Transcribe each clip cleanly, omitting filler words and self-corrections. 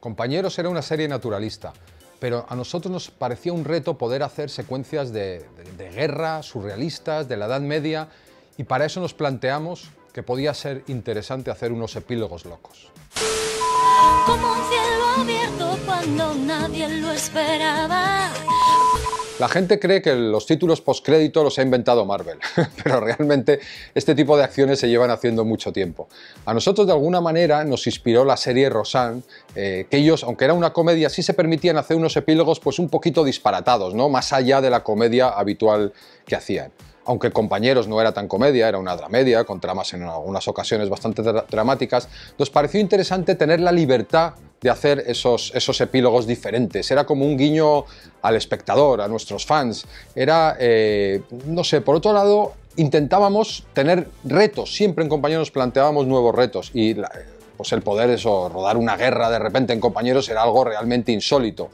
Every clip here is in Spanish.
Compañeros era una serie naturalista, pero a nosotros nos parecía un reto poder hacer secuencias de guerra, surrealistas, de la Edad Media, y para eso nos planteamos que podía ser interesante hacer unos epílogos locos. Como un cielo abierto cuando nadie lo esperaba. La gente cree que los títulos postcrédito los ha inventado Marvel, pero realmente este tipo de acciones se llevan haciendo mucho tiempo. A nosotros de alguna manera nos inspiró la serie Roseanne, que ellos, aunque era una comedia, sí se permitían hacer unos epílogos pues un poquito disparatados, ¿no? Más allá de la comedia habitual que hacían. Aunque Compañeros no era tan comedia, era una dramedia, con tramas en algunas ocasiones bastante dramáticas, nos pareció interesante tener la libertad de hacer esos epílogos diferentes. Era como un guiño al espectador, a nuestros fans. Era, no sé, por otro lado, intentábamos tener retos. Siempre en Compañeros planteábamos nuevos retos y pues el poder rodar una guerra de repente en Compañeros era algo realmente insólito.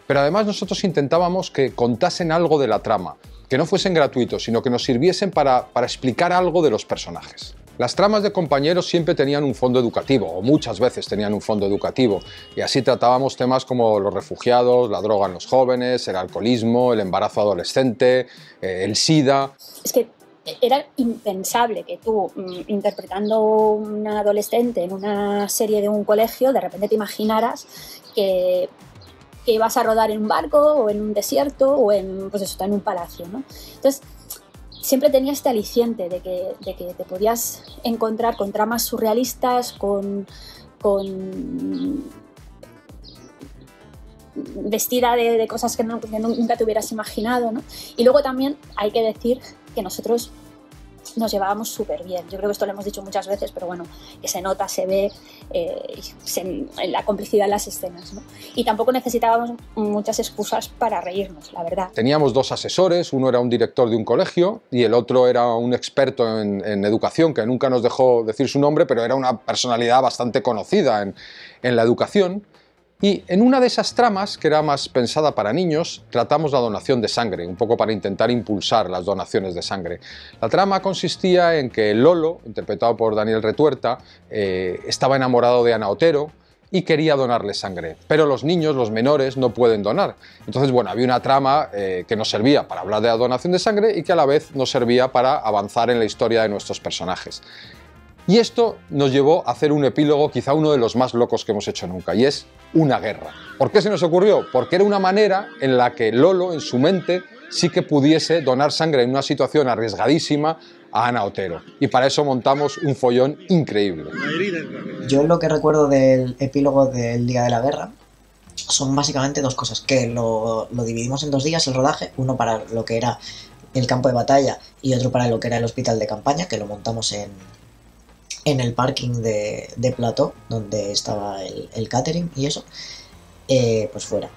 Pero además nosotros intentábamos que contasen algo de la trama, que no fuesen gratuitos, sino que nos sirviesen para explicar algo de los personajes. Las tramas de Compañeros siempre tenían un fondo educativo, o muchas veces tenían un fondo educativo, y así tratábamos temas como los refugiados, la droga en los jóvenes, el alcoholismo, el embarazo adolescente, el SIDA. Es que era impensable que tú, interpretando una adolescente en una serie de un colegio, de repente te imaginaras que vas a rodar en un barco o en un desierto o en, pues eso, en un palacio, ¿no? Entonces, siempre tenía este aliciente de que te podías encontrar con tramas surrealistas, con vestida de cosas que nunca te hubieras imaginado, ¿no? Y luego también hay que decir que nosotros nos llevábamos súper bien. Yo creo que esto lo hemos dicho muchas veces, pero bueno, que se nota, se ve la complicidad en las escenas, ¿no? Y tampoco necesitábamos muchas excusas para reírnos, la verdad. Teníamos dos asesores, uno era un director de un colegio y el otro era un experto en educación, que nunca nos dejó decir su nombre, pero era una personalidad bastante conocida en la educación. Y en una de esas tramas, que era más pensada para niños, tratamos la donación de sangre, un poco para intentar impulsar las donaciones de sangre. La trama consistía en que Lolo, interpretado por Daniel Retuerta, estaba enamorado de Ana Otero y quería donarle sangre, pero los niños, los menores, no pueden donar. Entonces, bueno, había una trama que nos servía para hablar de la donación de sangre y que a la vez nos servía para avanzar en la historia de nuestros personajes. Y esto nos llevó a hacer un epílogo quizá uno de los más locos que hemos hecho nunca, y es una guerra. ¿Por qué se nos ocurrió? Porque era una manera en la que Lolo, en su mente, sí que pudiese donar sangre en una situación arriesgadísima a Ana Otero. Y para eso montamos un follón increíble. Yo lo que recuerdo del epílogo del Día de la Guerra son básicamente dos cosas, que lo dividimos en 2 días el rodaje, uno para lo que era el campo de batalla y otro para lo que era el hospital de campaña, que lo montamos en el parking de Plató, donde estaba el catering y eso, pues fuera.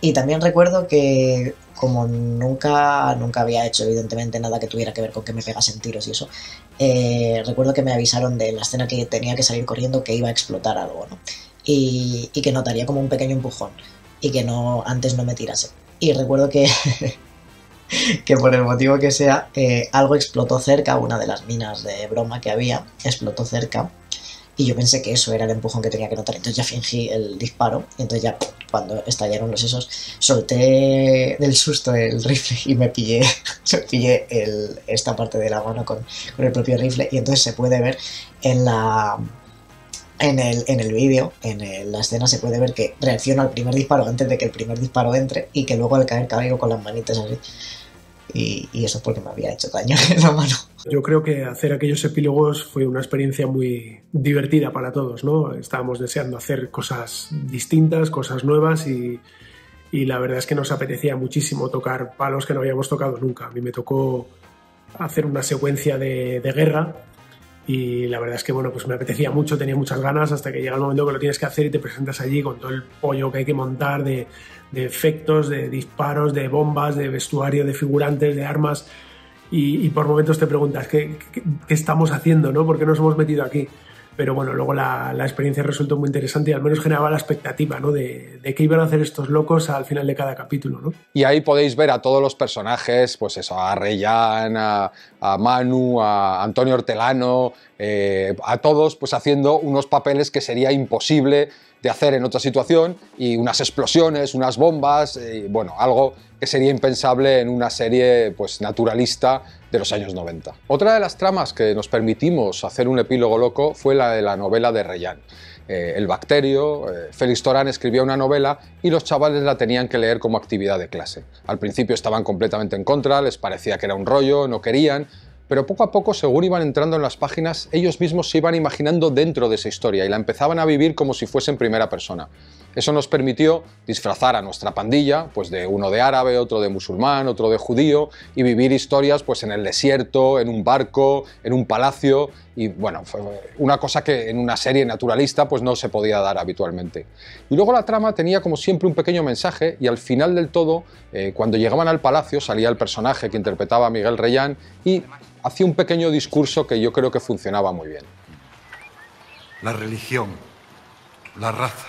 Y también recuerdo que, como nunca había hecho evidentemente nada que tuviera que ver con que me pegasen tiros y eso, recuerdo que me avisaron de la escena que tenía que salir corriendo que iba a explotar algo, ¿no? Y que notaría como un pequeño empujón y que antes no me tirase. Y recuerdo que que por el motivo que sea, algo explotó cerca, una de las minas de broma que había, explotó cerca, y yo pensé que eso era el empujón que tenía que notar, entonces ya fingí el disparo, y entonces ya, cuando estallaron los esos, solté del susto el rifle y me pillé esta parte de la mano con el propio rifle, y entonces se puede ver en el vídeo, en la escena se puede ver que reacciono al primer disparo antes de que el primer disparo entre, y que luego al caer caigo con las manitas así. Y eso es porque me había hecho daño en la mano. Yo creo que hacer aquellos epílogos fue una experiencia muy divertida para todos, ¿no? Estábamos deseando hacer cosas distintas, cosas nuevas y la verdad es que nos apetecía muchísimo tocar palos que no habíamos tocado nunca. A mí me tocó hacer una secuencia de guerra y la verdad es que bueno, pues me apetecía mucho, tenía muchas ganas, hasta que llega el momento que lo tienes que hacer y te presentas allí con todo el pollo que hay que montar de efectos, de disparos, de bombas, de vestuario, de figurantes, de armas y por momentos te preguntas ¿qué estamos haciendo, ¿no? ¿Por qué nos hemos metido aquí? Pero bueno, luego la experiencia resultó muy interesante y al menos generaba la expectativa, ¿no? de qué iban a hacer estos locos al final de cada capítulo, ¿no? Y ahí podéis ver a todos los personajes, pues eso, a Reyán, a Manu, a Antonio Hortelano, a todos pues haciendo unos papeles que sería imposible de hacer en otra situación, y unas explosiones, unas bombas, y, bueno, algo que sería impensable en una serie pues, naturalista de los años 90. Otra de las tramas que nos permitimos hacer un epílogo loco fue la de la novela de Reyán. El bacterio, Félix Torán escribía una novela y los chavales la tenían que leer como actividad de clase. Al principio estaban completamente en contra, les parecía que era un rollo, no querían, pero poco a poco, según iban entrando en las páginas, ellos mismos se iban imaginando dentro de esa historia y la empezaban a vivir como si fuese en primera persona. Eso nos permitió disfrazar a nuestra pandilla, pues de uno de árabe, otro de musulmán, otro de judío, y vivir historias pues en el desierto, en un barco, en un palacio, y bueno, fue una cosa que en una serie naturalista pues no se podía dar habitualmente. Y luego la trama tenía como siempre un pequeño mensaje, y al final del todo, cuando llegaban al palacio, salía el personaje que interpretaba a Miguel Reyán y hacía un pequeño discurso que yo creo que funcionaba muy bien. La religión, la raza,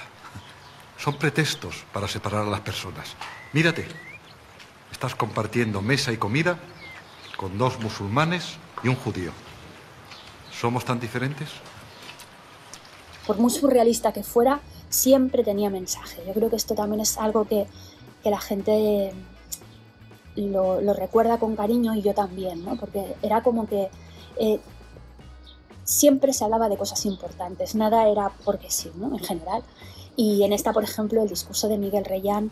son pretextos para separar a las personas. Mírate, estás compartiendo mesa y comida con dos musulmanes y un judío. ¿Somos tan diferentes? Por muy surrealista que fuera, siempre tenía mensaje. Yo creo que esto también es algo que la gente lo recuerda con cariño, y yo también, ¿no? Porque era como que siempre se hablaba de cosas importantes, nada era porque sí, ¿no? En general. Y en esta, por ejemplo, el discurso de Miguel Reyán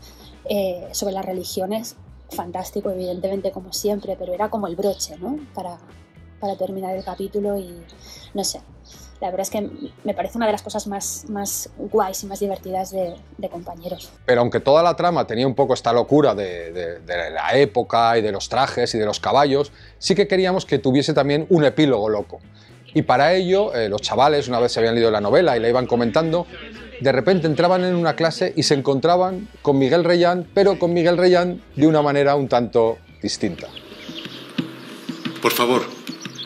sobre las religiones, fantástico, evidentemente, como siempre, pero era como el broche, ¿no? Para terminar el capítulo, y no sé. La verdad es que me parece una de las cosas más guays y más divertidas de Compañeros. Pero aunque toda la trama tenía un poco esta locura de la época y de los trajes y de los caballos, sí que queríamos que tuviese también un epílogo loco. Y para ello, los chavales, una vez se habían leído la novela y la iban comentando, de repente entraban en una clase y se encontraban con Miguel Reyán, pero con Miguel Reyán de una manera un tanto distinta. Por favor,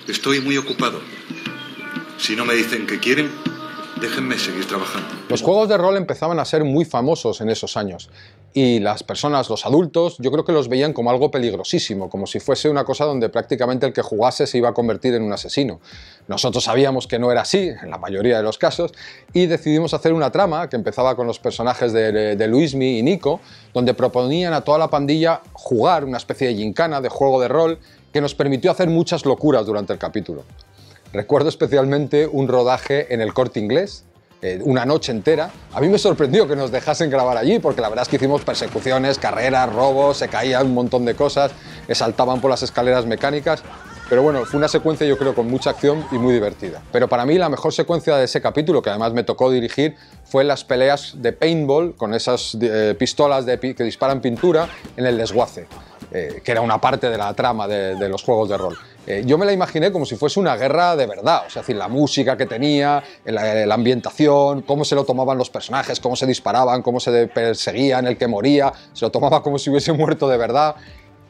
estoy muy ocupado. Si no me dicen que quieren, déjenme seguir trabajando. Los juegos de rol empezaban a ser muy famosos en esos años, y las personas, los adultos, yo creo que los veían como algo peligrosísimo, como si fuese una cosa donde prácticamente el que jugase se iba a convertir en un asesino. Nosotros sabíamos que no era así, en la mayoría de los casos, y decidimos hacer una trama que empezaba con los personajes de Luismi y Nico, donde proponían a toda la pandilla jugar una especie de gincana, de juego de rol, que nos permitió hacer muchas locuras durante el capítulo. Recuerdo especialmente un rodaje en el Corte Inglés, una noche entera. A mí me sorprendió que nos dejasen grabar allí, porque la verdad es que hicimos persecuciones, carreras, robos, se caían un montón de cosas, saltaban por las escaleras mecánicas. Pero bueno, fue una secuencia, yo creo, con mucha acción y muy divertida. Pero para mí la mejor secuencia de ese capítulo, que además me tocó dirigir, fue las peleas de paintball con esas pistolas que disparan pintura en el desguace, que era una parte de la trama de los juegos de rol. Yo me la imaginé como si fuese una guerra de verdad, o sea, es decir, la música que tenía, la ambientación, cómo se lo tomaban los personajes, cómo se disparaban, cómo se perseguían, el que moría, se lo tomaba como si hubiese muerto de verdad.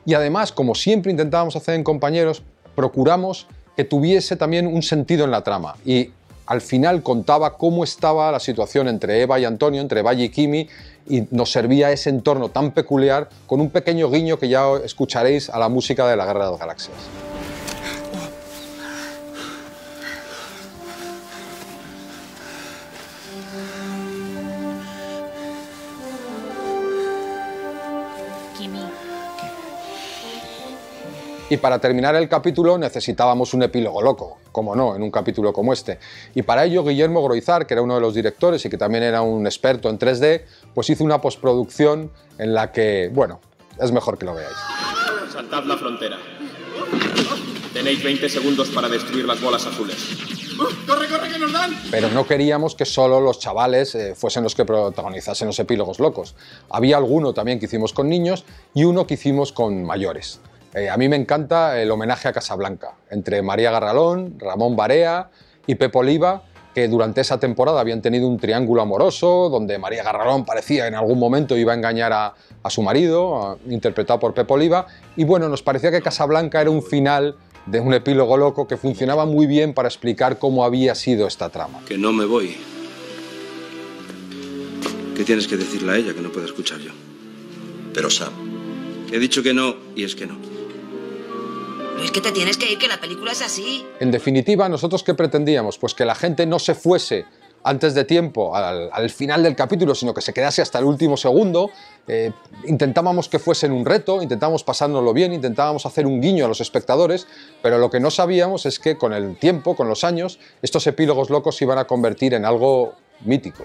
Y además, como siempre intentábamos hacer en Compañeros, procuramos que tuviese también un sentido en la trama, y al final contaba cómo estaba la situación entre Eva y Antonio, entre Valle y Kimi, y nos servía ese entorno tan peculiar con un pequeño guiño que ya escucharéis a la música de la Guerra de las Galaxias. Y para terminar el capítulo necesitábamos un epílogo loco, como no, en un capítulo como este. Y para ello Guillermo Groizar, que era uno de los directores y que también era un experto en 3D, pues hizo una postproducción en la que, bueno, es mejor que lo veáis. Saltad la frontera. Tenéis 20 segundos para destruir las bolas azules. ¡Corre, corre, que nos dan! Pero no queríamos que solo los chavales fuesen los que protagonizasen los epílogos locos. Había alguno también que hicimos con niños y uno que hicimos con mayores. A mí me encanta el homenaje a Casablanca, entre María Garralón, Ramón Barea y Pepe Oliva, que durante esa temporada habían tenido un triángulo amoroso, donde María Garralón parecía en algún momento iba a engañar a su marido, interpretado por Pepe Oliva, y bueno, nos parecía que Casablanca era un final de un epílogo loco que funcionaba muy bien para explicar cómo había sido esta trama. Que no me voy. ¿Qué tienes que decirle a ella que no puedo escuchar yo? Pero Sam... He dicho que no y es que no. Es que te tienes que ir, que la película es así. En definitiva, ¿nosotros qué pretendíamos? Pues que la gente no se fuese antes de tiempo al final del capítulo, sino que se quedase hasta el último segundo. Intentábamos que fuesen un reto, intentábamos pasárnoslo bien, intentábamos hacer un guiño a los espectadores, pero lo que no sabíamos es que con el tiempo, con los años, estos epílogos locos se iban a convertir en algo mítico.